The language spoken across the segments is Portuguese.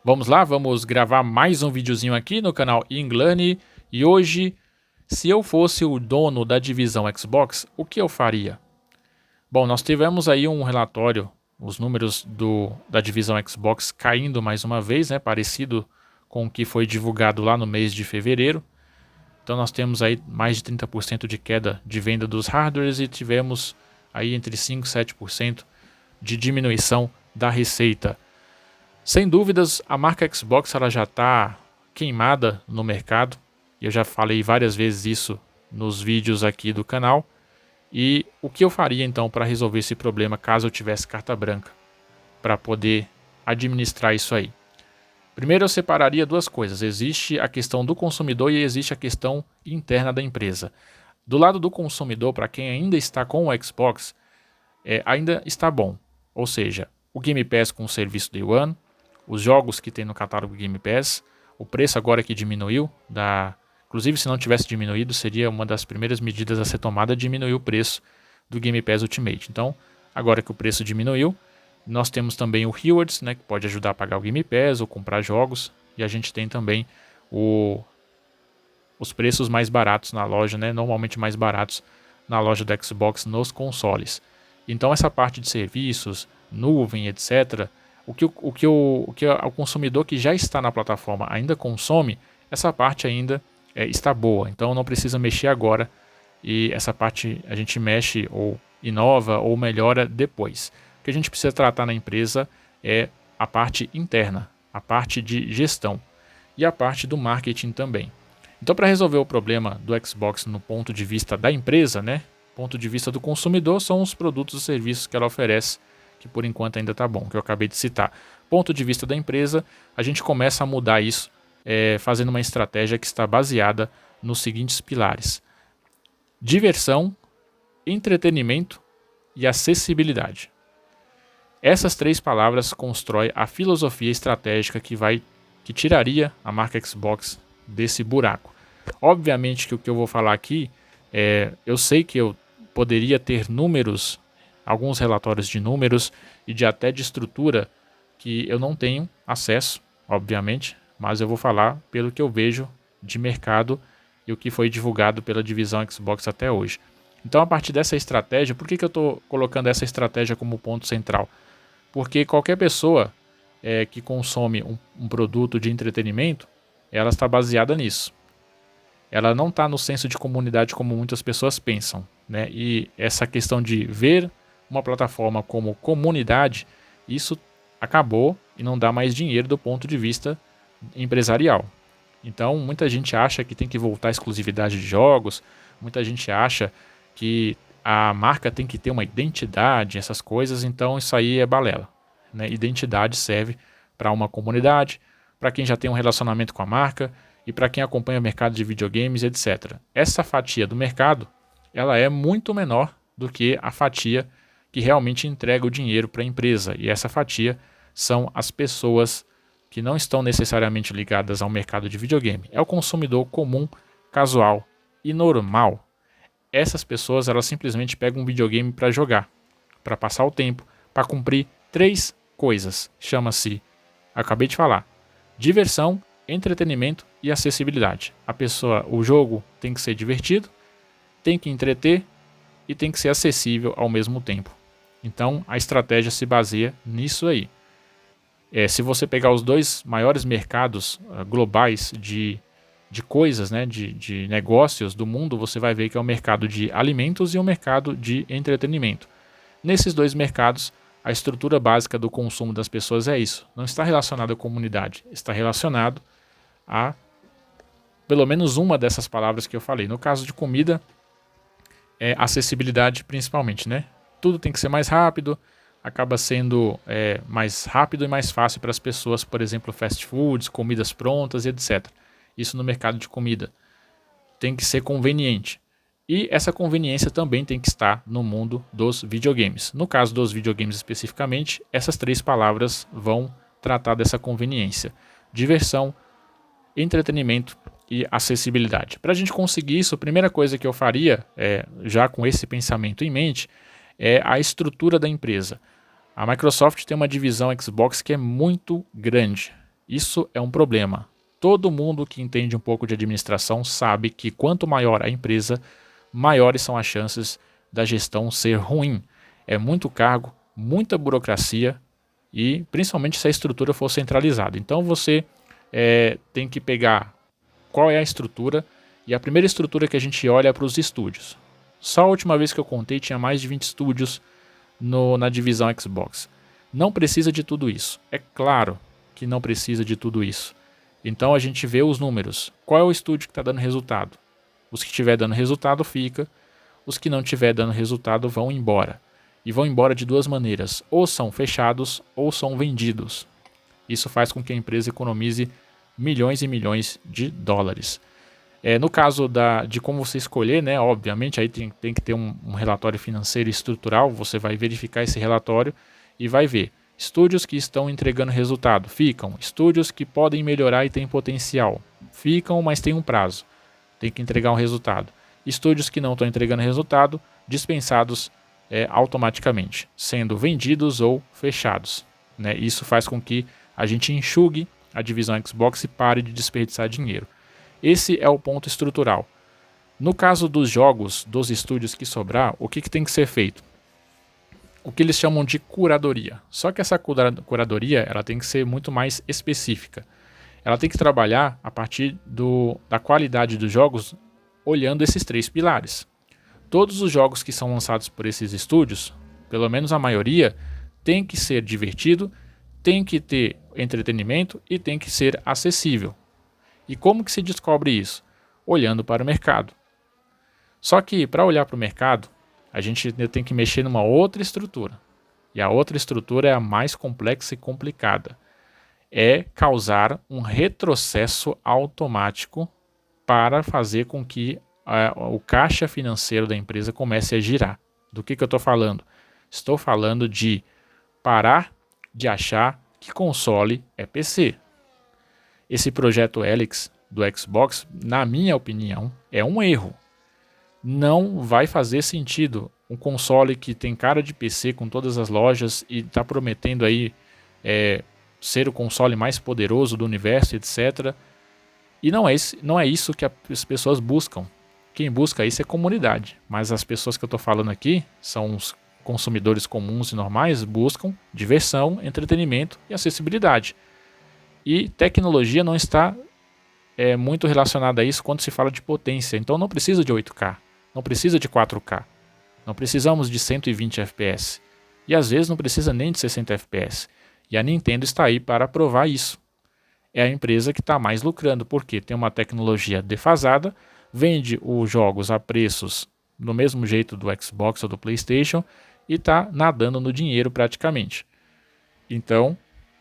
Vamos lá, vamos gravar mais um videozinho aqui no canal Inglane. E hoje, se eu fosse o dono da divisão Xbox, o que eu faria? Bom, nós tivemos aí um relatório, os números da divisão Xbox caindo mais uma vez, né, parecido com o que foi divulgado lá no mês de fevereiro. Então nós temos aí mais de 30% de queda de venda dos hardwares e tivemos aí entre 5 e 7% de diminuição da receita. Sem dúvidas, a marca Xbox ela já está queimada no mercado. Eu já falei várias vezes isso nos vídeos aqui do canal. E o que eu faria então para resolver esse problema caso eu tivesse carta branca para poder administrar isso aí? Primeiro eu separaria duas coisas. Existe a questão do consumidor e existe a questão interna da empresa. Do lado do consumidor, para quem ainda está com o Xbox, ainda está bom. Ou seja, o Game Pass com o serviço Day One, os jogos que tem no catálogo Game Pass, o preço agora que diminuiu, inclusive se não tivesse diminuído, seria uma das primeiras medidas a ser tomada, diminuir o preço do Game Pass Ultimate. Então, agora que o preço diminuiu, nós temos também o Rewards, né, que pode ajudar a pagar o Game Pass ou comprar jogos, e a gente tem também os preços mais baratos na loja, né, normalmente mais baratos na loja do Xbox nos consoles. Então essa parte de serviços, nuvem, etc., o que o consumidor que já está na plataforma ainda consome, essa parte ainda está boa. Então não precisa mexer agora e essa parte a gente mexe ou inova ou melhora depois. O que a gente precisa tratar na empresa é a parte interna, a parte de gestão e a parte do marketing também. Então para resolver o problema do Xbox no ponto de vista da empresa, né, ponto de vista do consumidor, são os produtos e serviços que ela oferece, que por enquanto ainda está bom, que eu acabei de citar. Ponto de vista da empresa, a gente começa a mudar isso fazendo uma estratégia que está baseada nos seguintes pilares: diversão, entretenimento e acessibilidade. Essas três palavras constroem a filosofia estratégica que tiraria a marca Xbox desse buraco. Obviamente que o que eu vou falar aqui, eu sei que eu poderia ter números, alguns relatórios de números e até de estrutura que eu não tenho acesso, obviamente, mas eu vou falar pelo que eu vejo de mercado e o que foi divulgado pela divisão Xbox até hoje. Então, a partir dessa estratégia, por que eu estou colocando essa estratégia como ponto central? Porque qualquer pessoa que consome um produto de entretenimento, ela está baseada nisso. Ela não está no senso de comunidade como muitas pessoas pensam, né? E essa questão de ver uma plataforma como comunidade, isso acabou e não dá mais dinheiro do ponto de vista empresarial. Então muita gente acha que tem que voltar à exclusividade de jogos, muita gente acha que a marca tem que ter uma identidade, essas coisas, então isso aí é balela, né? Identidade serve para uma comunidade, para quem já tem um relacionamento com a marca e para quem acompanha o mercado de videogames, etc. Essa fatia do mercado, ela é muito menor do que a fatia que realmente entrega o dinheiro para a empresa. E essa fatia são as pessoas que não estão necessariamente ligadas ao mercado de videogame. É o consumidor comum, casual e normal. Essas pessoas, elas simplesmente pegam um videogame para jogar, para passar o tempo, para cumprir três coisas. Chama-se, acabei de falar, diversão, entretenimento e acessibilidade. O jogo tem que ser divertido, tem que entreter e tem que ser acessível ao mesmo tempo. Então a estratégia se baseia nisso aí. Se você pegar os dois maiores mercados globais de coisas, né, de negócios do mundo, você vai ver que é o mercado de alimentos e o mercado de entretenimento. Nesses dois mercados, a estrutura básica do consumo das pessoas é isso. Não está relacionado à comunidade, está relacionado a pelo menos uma dessas palavras que eu falei. No caso de comida, é acessibilidade principalmente, né? Tudo tem que ser mais rápido, acaba sendo mais rápido e mais fácil para as pessoas, por exemplo, fast foods, comidas prontas e etc. Isso no mercado de comida. Tem que ser conveniente. E essa conveniência também tem que estar no mundo dos videogames. No caso dos videogames especificamente, essas três palavras vão tratar dessa conveniência: diversão, entretenimento e acessibilidade. Para a gente conseguir isso, a primeira coisa que eu faria, já com esse pensamento em mente, é a estrutura da empresa. A Microsoft tem uma divisão Xbox que é muito grande. Isso é um problema. Todo mundo que entende um pouco de administração sabe que quanto maior a empresa, maiores são as chances da gestão ser ruim. É muito cargo, muita burocracia e principalmente se a estrutura for centralizada. Então você tem que pegar qual é a estrutura, e a primeira estrutura que a gente olha é para os estúdios. Só a última vez que eu contei tinha mais de 20 estúdios na divisão Xbox. Não precisa de tudo isso. É claro que não precisa de tudo isso. Então a gente vê os números. Qual é o estúdio que está dando resultado? Os que estiver dando resultado fica. Os que não estiver dando resultado vão embora. E vão embora de duas maneiras. Ou são fechados ou são vendidos. Isso faz com que a empresa economize milhões e milhões de dólares. No caso de como você escolher, né, obviamente, aí tem que ter um relatório financeiro estrutural. Você vai verificar esse relatório e vai ver. Estúdios que estão entregando resultado, ficam. Estúdios que podem melhorar e têm potencial, ficam, mas tem um prazo. Tem que entregar um resultado. Estúdios que não estão entregando resultado, dispensados automaticamente, sendo vendidos ou fechados. Né? Isso faz com que a gente enxugue a divisão Xbox e pare de desperdiçar dinheiro. Esse é o ponto estrutural. No caso dos jogos, dos estúdios que sobrar, o que tem que ser feito? O que eles chamam de curadoria. Só que essa curadoria ela tem que ser muito mais específica. Ela tem que trabalhar a partir da qualidade dos jogos, olhando esses três pilares. Todos os jogos que são lançados por esses estúdios, pelo menos a maioria, tem que ser divertido, tem que ter entretenimento e tem que ser acessível. E como que se descobre isso? Olhando para o mercado. Só que para olhar para o mercado, a gente tem que mexer numa outra estrutura. E a outra estrutura é a mais complexa e complicada. É causar um retrocesso automático para fazer com que o caixa financeiro da empresa comece a girar. Do que eu estou falando? Estou falando de parar de achar que console é PC. Esse projeto Helix do Xbox, na minha opinião, é um erro. Não vai fazer sentido um console que tem cara de PC com todas as lojas e está prometendo aí ser o console mais poderoso do universo, etc. E não é isso que as pessoas buscam. Quem busca isso é comunidade. Mas as pessoas que eu estou falando aqui são os consumidores comuns e normais, buscam diversão, entretenimento e acessibilidade. E tecnologia não está muito relacionada a isso quando se fala de potência. Então não precisa de 8K, não precisa de 4K, não precisamos de 120 FPS. E às vezes não precisa nem de 60 FPS. E a Nintendo está aí para provar isso. É a empresa que está mais lucrando, porque tem uma tecnologia defasada, vende os jogos a preços do mesmo jeito do Xbox ou do PlayStation e está nadando no dinheiro praticamente. Então,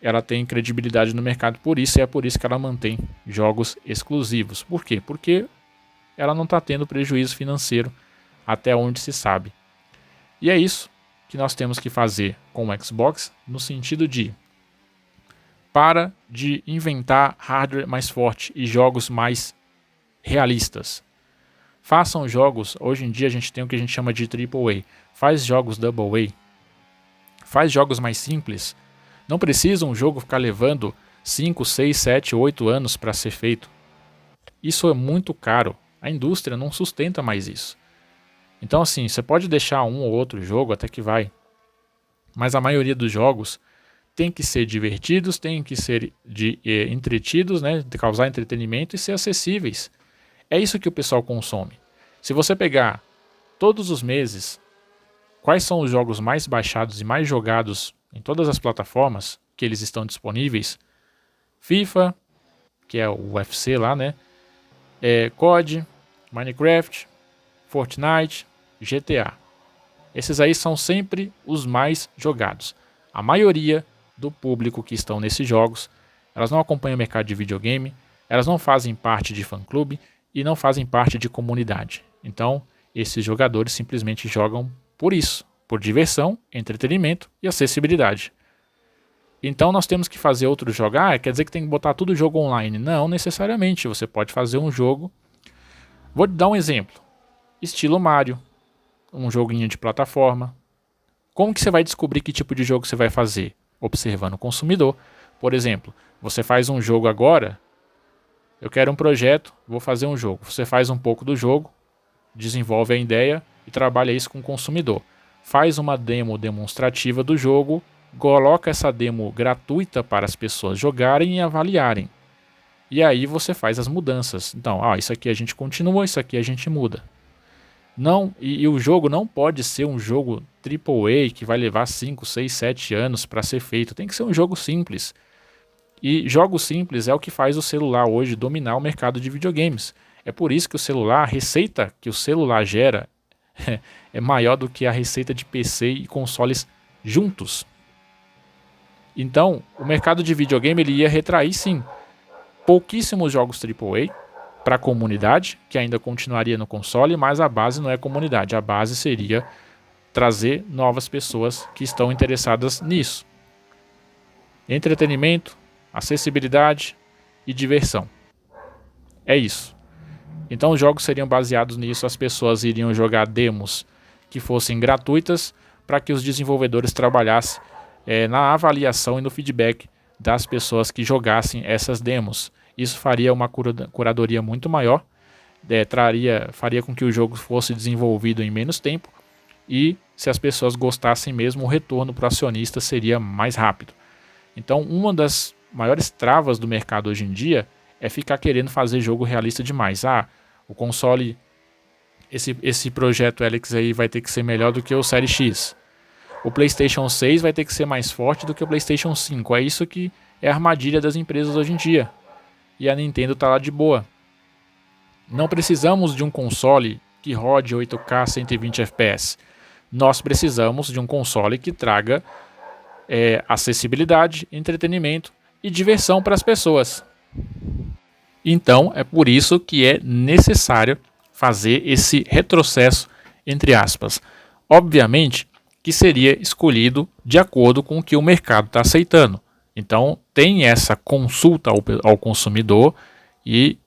ela tem credibilidade no mercado por isso, e é por isso que ela mantém jogos exclusivos. Por quê? Porque ela não está tendo prejuízo financeiro até onde se sabe. E é isso que nós temos que fazer com o Xbox, no sentido de para de inventar hardware mais forte e jogos mais realistas. Façam jogos, hoje em dia a gente tem o que a gente chama de AAA. Faz jogos AA. Faz jogos mais simples. Não precisa um jogo ficar levando 5, 6, 7, 8 anos para ser feito. Isso é muito caro. A indústria não sustenta mais isso. Então assim, você pode deixar um ou outro jogo até que vai. Mas a maioria dos jogos tem que ser divertidos, tem que ser entretidos, né, de causar entretenimento e ser acessíveis. É isso que o pessoal consome. Se você pegar todos os meses, quais são os jogos mais baixados e mais jogados em todas as plataformas que eles estão disponíveis? FIFA, que é o UFC lá, né? COD, Minecraft, Fortnite, GTA. Esses aí são sempre os mais jogados. A maioria do público que estão nesses jogos, elas não acompanham o mercado de videogame, elas não fazem parte de fã-clube e não fazem parte de comunidade. Então, esses jogadores simplesmente jogam por isso, por diversão, entretenimento e acessibilidade. Então nós temos que fazer outro jogo. Quer dizer que tem que botar tudo jogo online? Não necessariamente, você pode fazer um jogo. Vou te dar um exemplo. Estilo Mario, um joguinho de plataforma. Como que você vai descobrir que tipo de jogo você vai fazer? Observando o consumidor. Por exemplo, você faz um jogo agora, eu quero um projeto, vou fazer um jogo. Você faz um pouco do jogo, desenvolve a ideia e trabalha isso com o consumidor. Faz uma demo demonstrativa do jogo, coloca essa demo gratuita para as pessoas jogarem e avaliarem. E aí você faz as mudanças. Então, isso aqui a gente continua, isso aqui a gente muda. Não, e o jogo não pode ser um jogo AAA que vai levar 5, 6, 7 anos para ser feito. Tem que ser um jogo simples. E jogos simples é o que faz o celular hoje dominar o mercado de videogames. É por isso que o celular, a receita que o celular gera é maior do que a receita de PC e consoles juntos. Então, o mercado de videogame ele ia retrair sim pouquíssimos jogos AAA para a comunidade, que ainda continuaria no console, mas a base não é comunidade. A base seria trazer novas pessoas que estão interessadas nisso. Entretenimento, acessibilidade e diversão. É isso. Então os jogos seriam baseados nisso, as pessoas iriam jogar demos que fossem gratuitas para que os desenvolvedores trabalhassem na avaliação e no feedback das pessoas que jogassem essas demos. Isso faria uma curadoria muito maior, faria com que o jogo fosse desenvolvido em menos tempo e se as pessoas gostassem mesmo, o retorno para o acionista seria mais rápido. Então uma das maiores travas do mercado hoje em dia é ficar querendo fazer jogo realista demais. O console, esse projeto Helix aí vai ter que ser melhor do que o Série X. O PlayStation 6 vai ter que ser mais forte do que o PlayStation 5. É isso que é a armadilha das empresas hoje em dia. E a Nintendo está lá de boa. Não precisamos de um console que rode 8K 120 FPS. Nós precisamos de um console que traga acessibilidade, entretenimento e diversão para as pessoas. Então é por isso que é necessário fazer esse retrocesso, entre aspas. Obviamente que seria escolhido de acordo com o que o mercado está aceitando. Então tem essa consulta ao consumidor e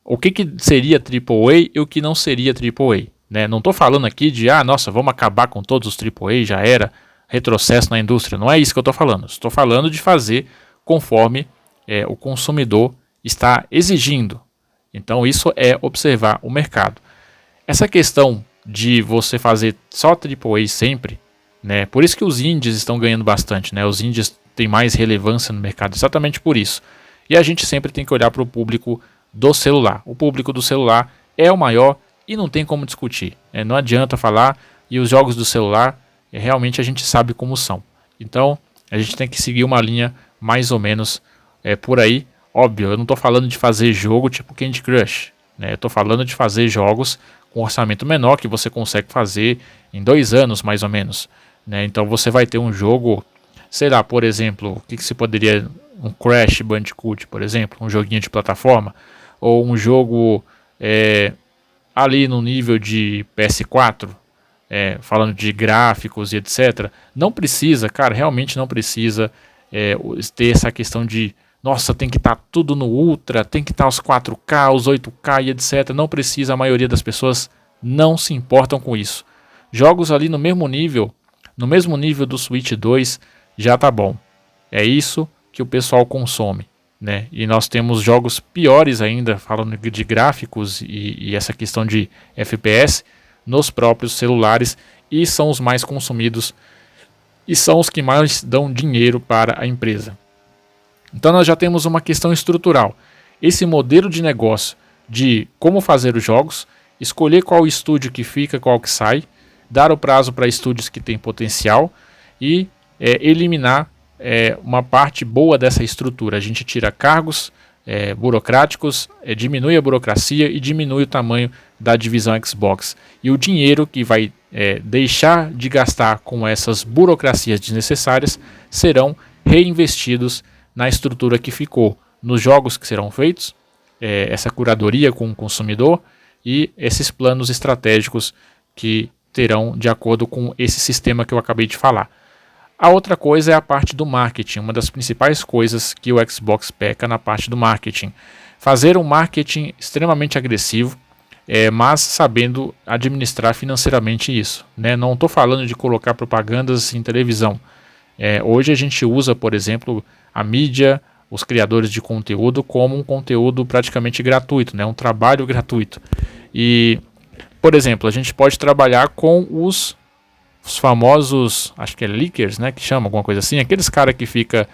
o que seria AAA e o que não seria AAA. Né? Não estou falando aqui de, vamos acabar com todos os AAA, já era retrocesso na indústria. Não é isso que eu estou falando. Estou falando de fazer conforme o consumidor está exigindo. Então isso é observar o mercado. Essa questão de você fazer só AAA sempre, né? Por isso que os indies estão ganhando bastante, né? Os indies têm mais relevância no mercado, exatamente por isso. E a gente sempre tem que olhar para o público do celular. O público do celular é o maior e não tem como discutir. Não adianta falar, e os jogos do celular, realmente a gente sabe como são. Então a gente tem que seguir uma linha mais ou menos por aí. Óbvio, eu não estou falando de fazer jogo tipo Candy Crush, né? Eu estou falando de fazer jogos com orçamento menor que você consegue fazer em 2 anos mais ou menos, né? Então você vai ter um jogo, sei lá, por exemplo, o que se poderia, um Crash Bandicoot, por exemplo, um joguinho de plataforma, ou um jogo ali no nível de PS4, falando de gráficos e etc. Não precisa, cara, realmente não precisa ter essa questão de nossa, tem que estar tudo no Ultra, tem que estar os 4K, os 8K e etc. Não precisa, a maioria das pessoas não se importam com isso. Jogos ali no mesmo nível do Switch 2, já tá bom. É isso que o pessoal consome, né? E nós temos jogos piores ainda, falando de gráficos e essa questão de FPS, nos próprios celulares, e são os mais consumidos e são os que mais dão dinheiro para a empresa. Então nós já temos uma questão estrutural. Esse modelo de negócio de como fazer os jogos, escolher qual estúdio que fica, qual que sai, dar o prazo para estúdios que têm potencial e eliminar uma parte boa dessa estrutura. A gente tira cargos burocráticos, diminui a burocracia e diminui o tamanho da divisão Xbox. E o dinheiro que vai deixar de gastar com essas burocracias desnecessárias serão reinvestidos na estrutura que ficou, nos jogos que serão feitos, essa curadoria com o consumidor e esses planos estratégicos que terão de acordo com esse sistema que eu acabei de falar. A outra coisa é a parte do marketing, uma das principais coisas que o Xbox peca na parte do marketing. Fazer um marketing extremamente agressivo, mas sabendo administrar financeiramente isso, né? Não estou falando de colocar propagandas em televisão. Hoje a gente usa, por exemplo, a mídia, os criadores de conteúdo como um conteúdo praticamente gratuito, né? Um trabalho gratuito. E, por exemplo, a gente pode trabalhar com os famosos, acho que é leakers, né? Que chama alguma coisa assim, aqueles caras que ficam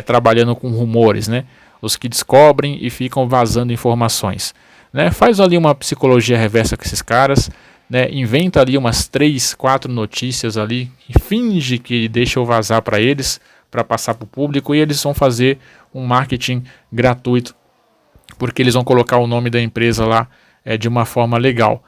trabalhando com rumores, né? Os que descobrem e ficam vazando informações, né? Faz ali uma psicologia reversa com esses caras, né? Inventa ali umas 3, 4 notícias ali, e finge que deixa eu vazar para eles, para passar para o público, e eles vão fazer um marketing gratuito, porque eles vão colocar o nome da empresa lá de uma forma legal.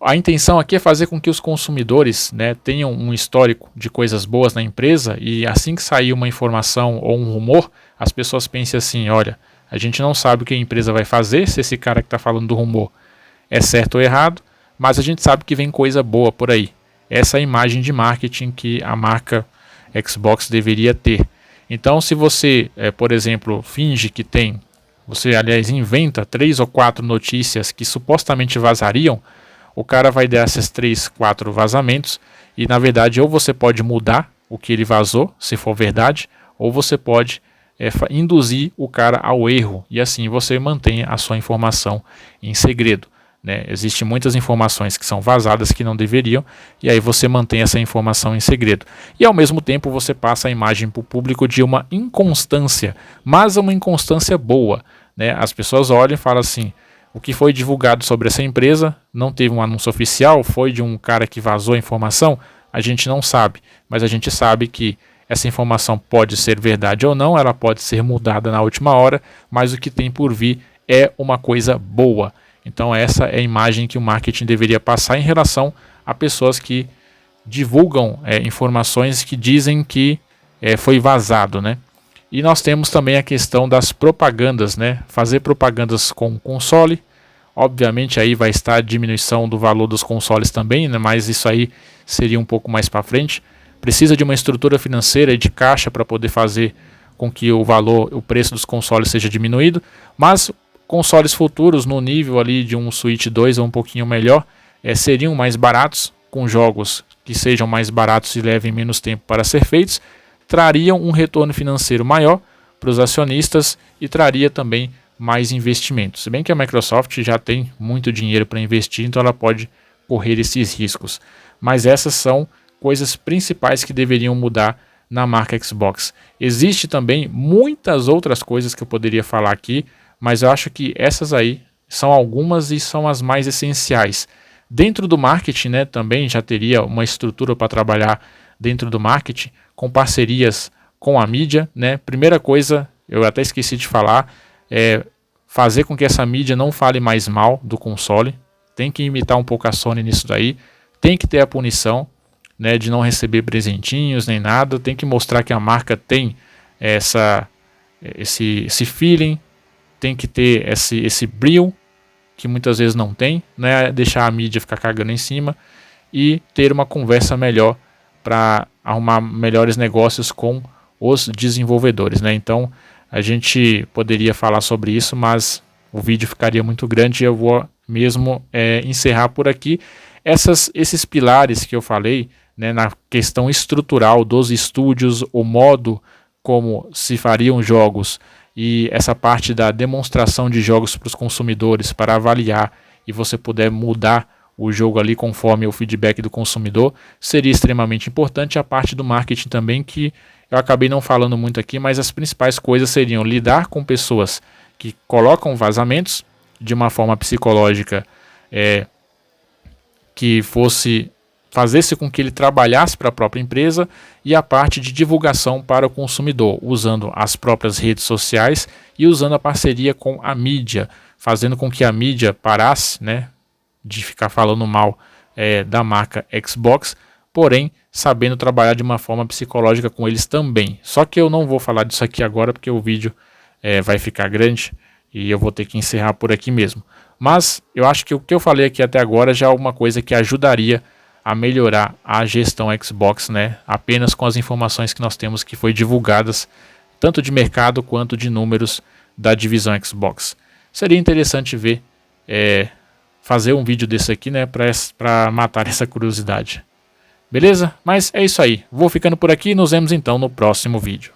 A intenção aqui é fazer com que os consumidores, né, tenham um histórico de coisas boas na empresa, e assim que sair uma informação ou um rumor, as pessoas pensem assim: olha, a gente não sabe o que a empresa vai fazer, se esse cara que está falando do rumor é certo ou errado, mas a gente sabe que vem coisa boa por aí. Essa é a imagem de marketing que a marca Xbox deveria ter. Então, se você, por exemplo, finge que tem, você aliás inventa 3 ou 4 notícias que supostamente vazariam, o cara vai dar esses 3, 4 vazamentos e, na verdade, ou você pode mudar o que ele vazou, se for verdade, ou você pode induzir o cara ao erro, e assim você mantém a sua informação em segredo, né? Existem muitas informações que são vazadas que não deveriam, e aí você mantém essa informação em segredo. E ao mesmo tempo você passa a imagem para o público de uma inconstância, mas uma inconstância boa, né? As pessoas olham e falam assim: o que foi divulgado sobre essa empresa não teve um anúncio oficial, foi de um cara que vazou a informação, a gente não sabe, mas a gente sabe que essa informação pode ser verdade ou não, ela pode ser mudada na última hora, mas o que tem por vir é uma coisa boa. Então essa é a imagem que o marketing deveria passar em relação a pessoas que divulgam informações que dizem que foi vazado, né? E nós temos também a questão das propagandas, né? Fazer propagandas com console, obviamente aí vai estar a diminuição do valor dos consoles também, né? Mas isso aí seria um pouco mais para frente. Precisa de uma estrutura financeira e de caixa para poder fazer com que o preço dos consoles seja diminuído, mas consoles futuros no nível ali de um Switch 2 ou um pouquinho melhor seriam mais baratos, com jogos que sejam mais baratos e levem menos tempo para ser feitos, trariam um retorno financeiro maior para os acionistas e traria também mais investimentos. Se bem que a Microsoft já tem muito dinheiro para investir, então ela pode correr esses riscos. Mas essas são coisas principais que deveriam mudar na marca Xbox. Existe também muitas outras coisas que eu poderia falar aqui, mas eu acho que essas aí são algumas e são as mais essenciais. Dentro do marketing, né, também já teria uma estrutura para trabalhar dentro do marketing, com parcerias com a mídia, né? Primeira coisa, eu até esqueci de falar, é fazer com que essa mídia não fale mais mal do console. Tem que imitar um pouco a Sony nisso daí. Tem que ter a punição, né, de não receber presentinhos nem nada. Tem que mostrar que a marca tem esse feeling, tem que ter esse brilho que muitas vezes não tem, né? Deixar a mídia ficar cagando em cima e ter uma conversa melhor para arrumar melhores negócios com os desenvolvedores, né? Então a gente poderia falar sobre isso, mas o vídeo ficaria muito grande e eu vou mesmo encerrar por aqui. Esses pilares que eu falei, né, na questão estrutural dos estúdios, o modo como se fariam jogos e essa parte da demonstração de jogos para os consumidores para avaliar e você puder mudar o jogo ali conforme o feedback do consumidor, seria extremamente importante. A parte do marketing também, que eu acabei não falando muito aqui, mas as principais coisas seriam lidar com pessoas que colocam vazamentos de uma forma psicológica que fazesse com que ele trabalhasse para a própria empresa, e a parte de divulgação para o consumidor, usando as próprias redes sociais e usando a parceria com a mídia, fazendo com que a mídia parasse, né, de ficar falando mal da marca Xbox, porém sabendo trabalhar de uma forma psicológica com eles também. Só que eu não vou falar disso aqui agora porque o vídeo vai ficar grande e eu vou ter que encerrar por aqui mesmo. Mas eu acho que o que eu falei aqui até agora já é alguma coisa que ajudaria a melhorar a gestão Xbox, né? Apenas com as informações que nós temos que foi divulgadas, tanto de mercado quanto de números da divisão Xbox. Seria interessante ver fazer um vídeo desse aqui, né, para matar essa curiosidade. Beleza? Mas é isso aí. Vou ficando por aqui e nos vemos então no próximo vídeo.